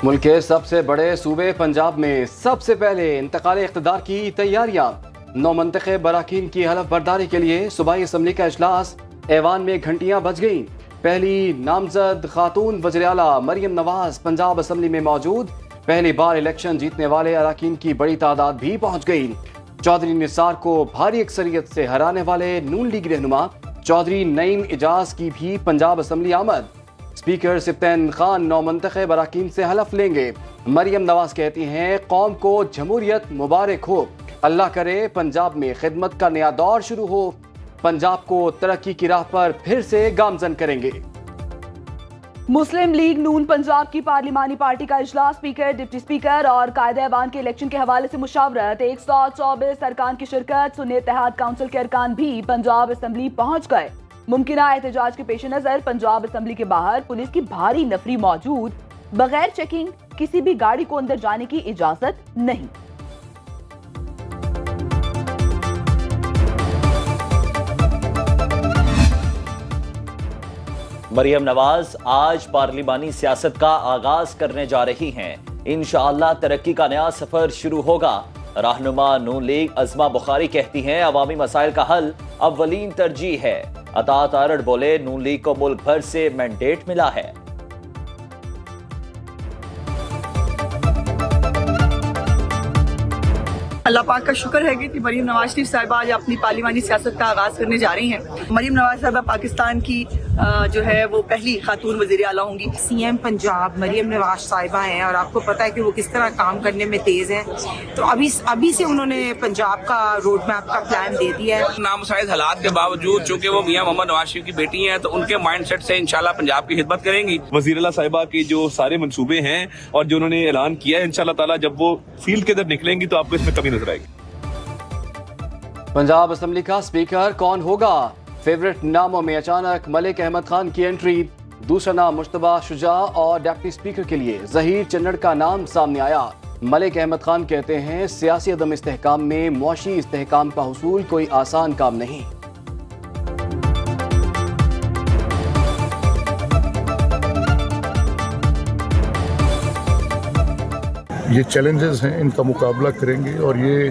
ملک کے سب سے بڑے صوبے پنجاب میں سب سے پہلے انتقال اقتدار کی تیاریاں، نو منتخب اراکین کی حلف برداری کے لیے صوبائی اسمبلی کا اجلاس، ایوان میں گھنٹیاں بج گئیں۔ پہلی نامزد خاتون وزیر اعلیٰ مریم نواز پنجاب اسمبلی میں موجود، پہلی بار الیکشن جیتنے والے اراکین کی بڑی تعداد بھی پہنچ گئی۔ چودھری نثار کو بھاری اکثریت سے ہرانے والے نون لیگ رہنما چودھری نعیم اجاز کی بھی پنجاب اسمبلی آمد۔ اسپیکر سبطین خان نو منتخب اراکین سے حلف لیں گے۔ مریم نواز کہتی ہیں قوم کو جمہوریت مبارک ہو، اللہ کرے پنجاب میں خدمت کا نیا دور شروع ہو، پنجاب کو ترقی کی راہ پر پھر سے گامزن کریں گے۔ مسلم لیگ نون پنجاب کی پارلیمانی پارٹی کا اجلاس، اسپیکر، ڈپٹی اسپیکر اور قائد ایوان کے الیکشن کے حوالے سے مشاورت، 124 ارکان کی شرکت، سنی اتحاد کونسل کے ارکان بھی پنجاب اسمبلی پہنچ گئے۔ ممکنہ احتجاج کے پیش نظر پنجاب اسمبلی کے باہر پولیس کی بھاری نفری موجود، بغیر چیکنگ کسی بھی گاڑی کو اندر جانے کی اجازت نہیں۔ مریم نواز آج پارلیمانی سیاست کا آغاز کرنے جا رہی ہیں۔ انشاءاللہ ترقی کا نیا سفر شروع ہوگا۔ رہنما نون لیگ عظمہ بخاری کہتی ہیں عوامی مسائل کا حل اولین ترجیح ہے۔ اطاعت آرڑ بولے نون لیگ کو ملک بھر سے مینڈیٹ ملا ہے۔ اللہ پاک کا شکر ہے کہ مریم نواز شریف صاحبہ آج اپنی پارلیمانی سیاست کا آغاز کرنے جا رہی ہیں۔ مریم نواز صاحبہ پاکستان کی جو ہے وہ پہلی خاتون وزیر اعلیٰ ہوں گی۔ سی ایم پنجاب مریم نواز صاحبہ ہیں اور آپ کو پتہ ہے کہ وہ کس طرح کام کرنے میں تیز ہیں، تو ابھی سے انہوں نے پنجاب کا روڈ میپ کا پلان دے دیا ہے۔ نامساعد حالات کے باوجود چونکہ وہ میاں محمد نواز شریف کی بیٹی ہیں تو ان کے مائنڈ سیٹ سے انشاءاللہ پنجاب کی خدمت کریں گی۔ وزیر اعلیٰ صاحبہ کے جو سارے منصوبے ہیں اور جو انہوں نے اعلان کیا ہے، انشاءاللہ تعالیٰ جب وہ فیلڈ کے اندر نکلیں گی تو آپ کو اس میں کمی نظر آئے گی۔ پنجاب اسمبلی کا اسپیکر کون ہوگا؟ فیورٹ ناموں میں اچانک ملک احمد خان کی انٹری، دوسرا نام مشتبہ شجاع اور ڈپٹی اسپیکر کے لیے ظہیر چنڑ کا نام سامنے آیا۔ ملک احمد خان کہتے ہیں سیاسی عدم استحکام میں معاشی استحکام کا حصول کوئی آسان کام نہیں۔ یہ چیلنجز ہیں، ان کا مقابلہ کریں گے اور یہ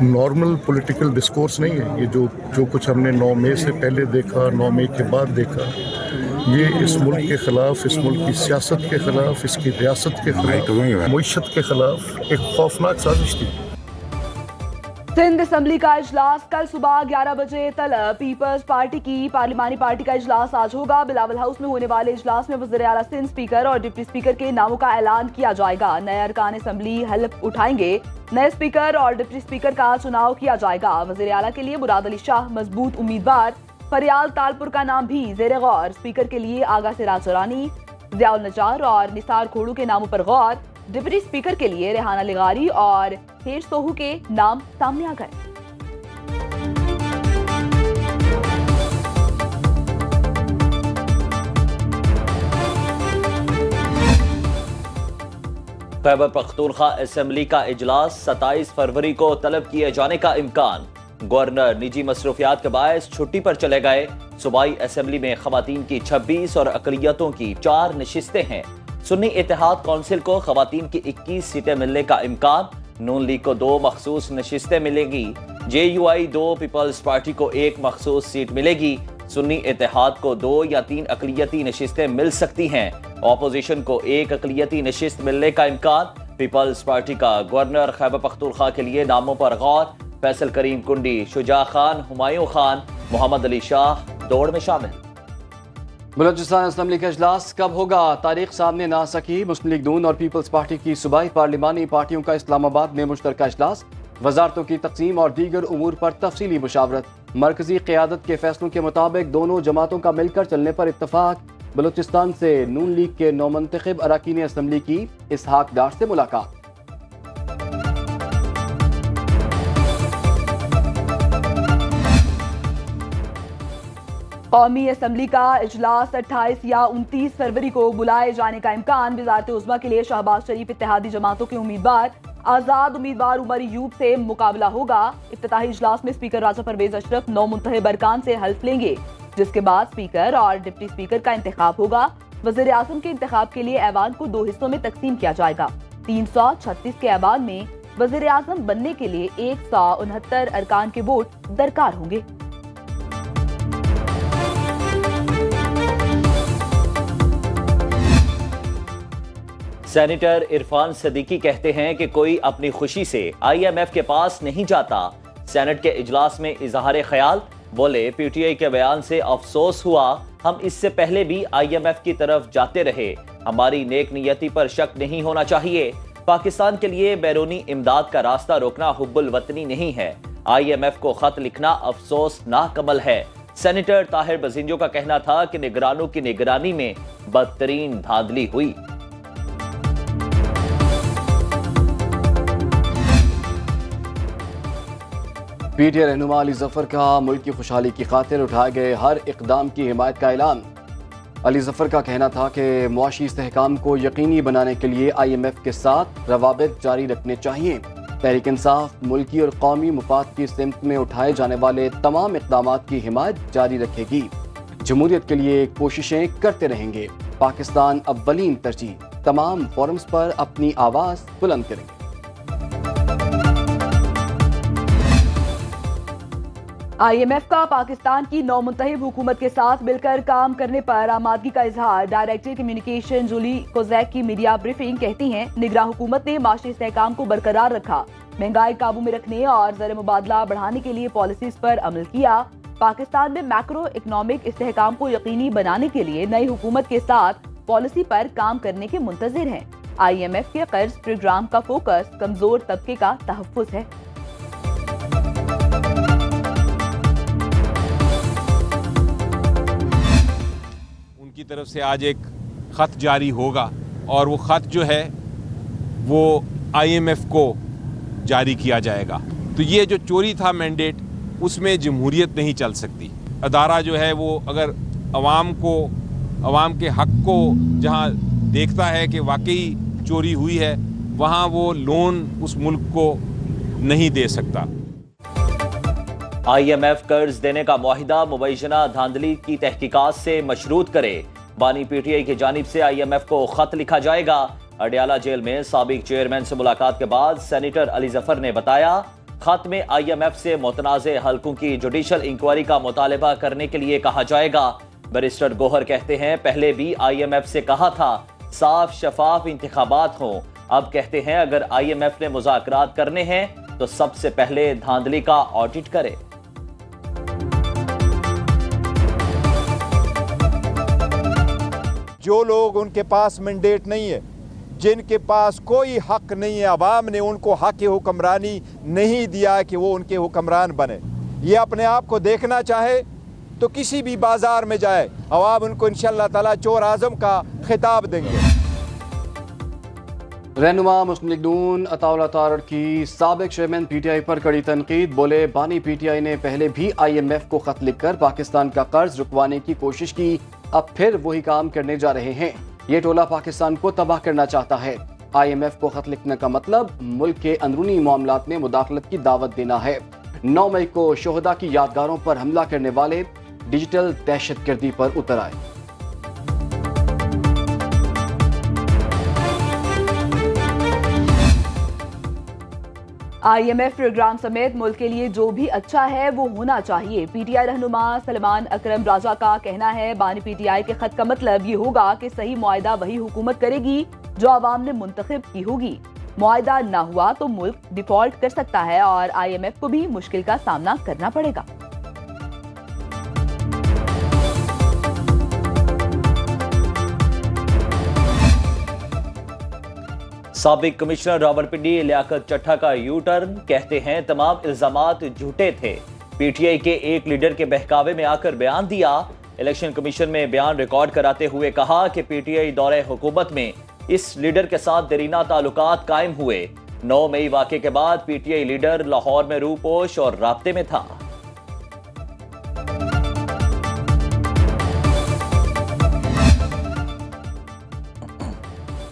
نارمل پولیٹیکل ڈسکورس نہیں ہے۔ یہ جو کچھ ہم نے 9 مئی سے پہلے دیکھا، 9 مئی کے بعد دیکھا، یہ اس ملک کے خلاف، اس ملک کی سیاست کے خلاف، اس کی ریاست کے خلاف، معیشت کے خلاف ایک خوفناک سازش تھی۔ سندھ اسمبلی کا اجلاس کل صبح 11 بجے طلب، پیپلز پارٹی کی پارلیمانی پارٹی کا اجلاس آج ہوگا۔ بلاول ہاؤس میں ہونے والے اجلاس میں وزیر اعلیٰ سندھ، اسپیکر اور ڈپٹی اسپیکر کے ناموں کا اعلان کیا جائے گا۔ نئے ارکان اسمبلی حلف اٹھائیں گے۔ نئے اسپیکر اور ڈپٹی اسپیکر کا چناؤ کیا جائے گا۔ وزیر اعلیٰ کے لیے مراد علی شاہ مضبوط امیدوار، فریال تالپور کا نام بھی زیر غور۔ اسپیکر کے لیے آغا سراج رانی، ضیاء النجار اور نثار کھوڑو کے ناموں پر غور۔ ڈپٹی اسپیکر کے لیے ریحانہ لغاری اور ہیر سوہو کے نام سامنے آ گئے۔ خیبر پختونخوا اسمبلی کا اجلاس 27 فروری کو طلب کیے جانے کا امکان۔ گورنر نجی مصروفیات کے باعث چھٹی پر چلے گئے۔ صوبائی اسمبلی میں خواتین کی 26 اور اقلیتوں کی 4 نشستیں ہیں۔ سنی اتحاد کونسل کو خواتین کی 21 سیٹیں ملنے کا امکان۔ نون لیگ کو 2 مخصوص نشستیں ملیں گی۔ JUI 2، پیپلز پارٹی کو 1 مخصوص سیٹ ملے گی۔ سنی اتحاد کو 2 یا 3 اقلیتی نشستیں مل سکتی ہیں۔ اپوزیشن کو 1 اقلیتی نشست ملنے کا امکان۔ پیپلز پارٹی کا گورنر خیبر پختونخوا کے لیے ناموں پر غور۔ فیصل کریم کنڈی، شجاع خان، ہمایوں خان، محمد علی شاہ دوڑ میں شامل۔ بلوچستان اسمبلی کا اجلاس کب ہوگا؟ تاریخ سامنے نہ آ سکی۔ مسلم لیگ نون اور پیپلز پارٹی کی صوبائی پارلیمانی پارٹیوں کا اسلام آباد میں مشترکہ اجلاس، وزارتوں کی تقسیم اور دیگر امور پر تفصیلی مشاورت۔ مرکزی قیادت کے فیصلوں کے مطابق دونوں جماعتوں کا مل کر چلنے پر اتفاق۔ بلوچستان سے نون لیگ کے نو منتخب اراکین اسمبلی کی اسحاق ڈار سے ملاقات۔ قومی اسمبلی کا اجلاس 28 یا 29 فروری کو بلائے جانے کا امکان۔ وزارت عظمیٰ کے لیے شہباز شریف اتحادی جماعتوں کے امیدوار، آزاد امیدوار عمر ایوب سے مقابلہ ہوگا۔ افتتاحی اجلاس میں اسپیکر راجہ پرویز اشرف 9 منتخب ارکان سے حلف لیں گے، جس کے بعد اسپیکر اور ڈپٹی اسپیکر کا انتخاب ہوگا۔ वज़ीर आज़म के इंतखाब के लिए ऐवान को 2 हिस्सों में तकसीम किया जाएगा। 336 के ऐवान में वज़ीर आज़म बनने के लिए 169 अरकान के वोट दरकार होंगे। सेनेटर इरफान सदीकी कहते हैं कि कोई अपनी खुशी से IMF के पास नहीं जाता। सेनेट के इजलास में इजहार ख्याल, बोले PTI के बयान से अफसोस हुआ, हम इससे पहले भी IMF की तरफ जाते रहे, हमारी नेक नियति पर शक नहीं होना चाहिए। पाकिस्तान के लिए बैरूनी इमदाद का रास्ता रोकना हुब्बुल वतनी नहीं है, IMF को खत लिखना अफसोसनाक अमल है। सेनेटर ताहिर बजिंजो का कहना था कि निगरानों की निगरानी में बदतरीन धांधली हुई। PTI रहनुमा अली जफर का मुल्क की खुशहाली की खातिर उठाए गए हर इकदाम की हिमायत का ऐलान। अली जफर का कहना था कि मुआशी इस्तेहकाम को यकीनी बनाने के लिए IMF के साथ रवाबित जारी रखने चाहिए। तहरीक इंसाफ मुल्की और कौमी मुफाद की सिमत में उठाए जाने वाले तमाम इक़दामात की हिमायत जारी रखेगी। जमहूरियत के लिए कोशिशें करते रहेंगे। पाकिस्तान अव्वलीन तरजीह, तमाम फोरम्स पर अपनी आवाज़ बुलंद करेंगे। IMF का पाकिस्तान की नौमुंतहिब हुकूमत के साथ मिलकर काम करने पर आमादगी का इजहार। डायरेक्टर कम्युनिकेशन जूली कोजैक की मीडिया ब्रीफिंग कहती हैं, निगरान हुकूमत ने माशी इस्तेहकाम को बरकरार रखा, महंगाई काबू में रखने और ज़र मुबादला बढ़ाने के लिए पॉलिसीज पर अमल किया। पाकिस्तान में मैक्रो इकनॉमिक इस्तेहकाम को यकीनी बनाने के लिए नई हुकूमत के साथ पॉलिसी पर काम करने के मुंतज़िर हैं। IMF के कर्ज प्रोग्राम का फोकस कमजोर तबके का तहफ़्फ़ुज़ है। की तरफ से आज एक ख़त जारी होगा और वो ख़त जो है वो IMF को जारी किया जाएगा। तो ये जो चोरी था मैंडेट, उसमें जमहूरियत नहीं चल सकती। अदारा जो है वो अगर अवाम के हक़ को जहाँ देखता है कि वाकई चोरी हुई है, वहाँ वो लोन उस मुल्क को नहीं दे सकता। IMF कर्ज देने का मुआहिदा मुबैना धांधली की तहकीकात से मशरूत करे। बानी PTI की जानिब से IMF को खत लिखा जाएगा। अडियाला जेल में साबिक चेयरमैन से मुलाकात के बाद सेनेटर अली जफर ने बताया, खत में IMF से मुतनाज़े हल्कों की जुडिशल इंक्वायरी का मुतालबा करने के लिए कहा जाएगा। बैरिस्टर गोहर कहते हैं, पहले भी IMF से कहा था साफ शफाफ इंतखाबात हों। अब कहते हैं अगर IMF ने मुज़ाकरात करने हैं तो सबसे पहले धांधली का ऑडिट करे। जो लोग उनके पास मैंडेट नहीं है, जिनके पास कोई हक नहीं है, अवाम ने उनको हक हुक्मरानी नहीं दिया कि वो उनके हुक्मरान बने, ये अपने आप को देखना चाहे तो किसी भी बाजार में जाए, अवाम उनको इंशाअल्लाह ताला चोर आजम का खिताब देंगे। रहनुमा मुस्लिम लीग नून अताउल्लाह तारड़ की साबिक चेयरमैन PTI पर कड़ी तनकीद। बोले, बानी PTI ने पहले भी IMF को खत लिखकर पाकिस्तान का कर्ज रुकवाने की कोशिश की, अब फिर वही काम करने जा रहे हैं। ये टोला पाकिस्तान को तबाह करना चाहता है। IMF को खत लिखने का मतलब मुल्क के अंदरूनी मामलात में मुदाखलत की दावत देना है। 9 मई को शोहदा की यादगारों पर हमला करने वाले डिजिटल दहशतगर्दी पर उतर आए। IMF प्रोग्राम समेत मुल्क के लिए जो भी अच्छा है वो होना चाहिए। PTI रहनुमा सलमान अकरम राजा का कहना है, बानी PTI के खत का मतलब ये होगा कि सही मुआहिदा वही हुकूमत करेगी जो आवाम ने मुंतखब की होगी। मुआहिदा ना हुआ तो मुल्क डिफॉल्ट कर सकता है और IMF को भी मुश्किल का सामना करना पड़ेगा। साबिक कमिश्नर रावलपिंडी लियाकत चट्ठा का यू टर्न, कहते हैं तमाम इल्जामात झूठे थे। PTI के एक लीडर के बहकावे में आकर बयान दिया। इलेक्शन कमीशन में बयान रिकॉर्ड कराते हुए कहा कि PTI दौरे हुकूमत में इस लीडर के साथ देरीना ताल्लुकात कायम हुए। 9 मई वाक़े के बाद PTI लीडर लाहौर में रूपोश और राब्ते में था।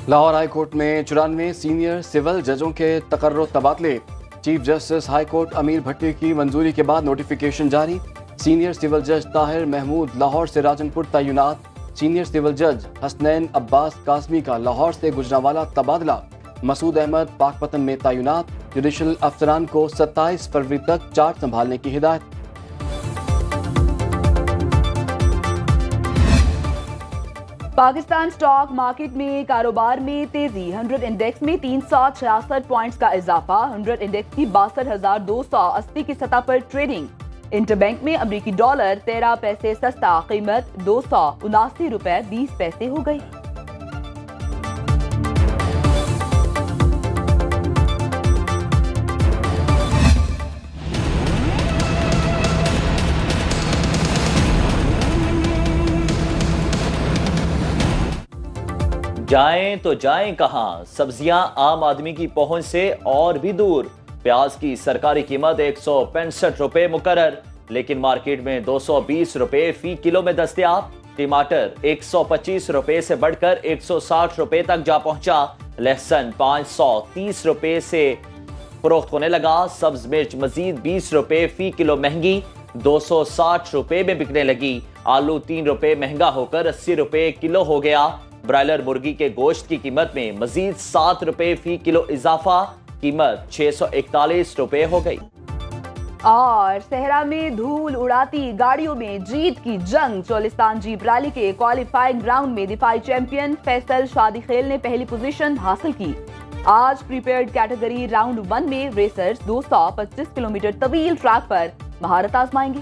लाहौर हाई कोर्ट में 94 सीनियर सिविल जजों के तकर्रुर तबादले। चीफ जस्टिस हाई कोर्ट अमीर भट्टी की मंजूरी के बाद नोटिफिकेशन जारी। सीनियर सिविल जज ताहिर महमूद लाहौर से राजनपुर तैनात। सीनियर सिविल जज हसनैन अब्बास कासमी का लाहौर से गुजरांवाला तबादला। मसूद अहमद पाकपतन में तैनात। जुडिशल अफसरान को 27 फरवरी तक चार्ज संभालने की हिदायत। पाकिस्तान स्टॉक मार्केट में कारोबार में तेजी। 100 इंडेक्स में 366 पॉइंट्स का इजाफा। 100 इंडेक्स की 62,280 की सतह पर ट्रेडिंग। इंटरबैंक में अमरीकी डॉलर 13 पैसे सस्ता, कीमत 279 रुपए 20 पैसे हो गई। जाएं तो जाएं कहां? सब्जियां आम आदमी की पहुंच से और भी दूर। प्याज की सरकारी कीमत 165 रुपए मुकर्रर, लेकिन मार्केट में 220 रुपए फी किलो में दस्तयाब। टमाटर 125 रुपए से बढ़कर 160 रुपए तक जा पहुंचा। लहसुन 530 रुपए से फरोख्त होने लगा। सब्ज मिर्च मजीद 20 रुपए फी किलो महंगी, 260 रुपए में बिकने लगी। आलू 3 रुपए महंगा होकर 80 रुपए किलो हो गया। ब्रायलर मुर्गी के गोश्त की कीमत में मजीद 7 रुपए फी किलो इजाफा, कीमत 641 रुपए हो गई। और सहरा में धूल उड़ाती गाड़ियों में जीत की जंग। चोलिस्तान जीप रैली के क्वालिफाइंग राउंड में दिफाई चैंपियन फैसल शादी खेल ने पहली पोजीशन हासिल की। आज प्रीपेयर्ड कैटेगरी राउंड 1 में रेसर्स 225 किलोमीटर तवील ट्रैक पर महारत आजमाएंगे।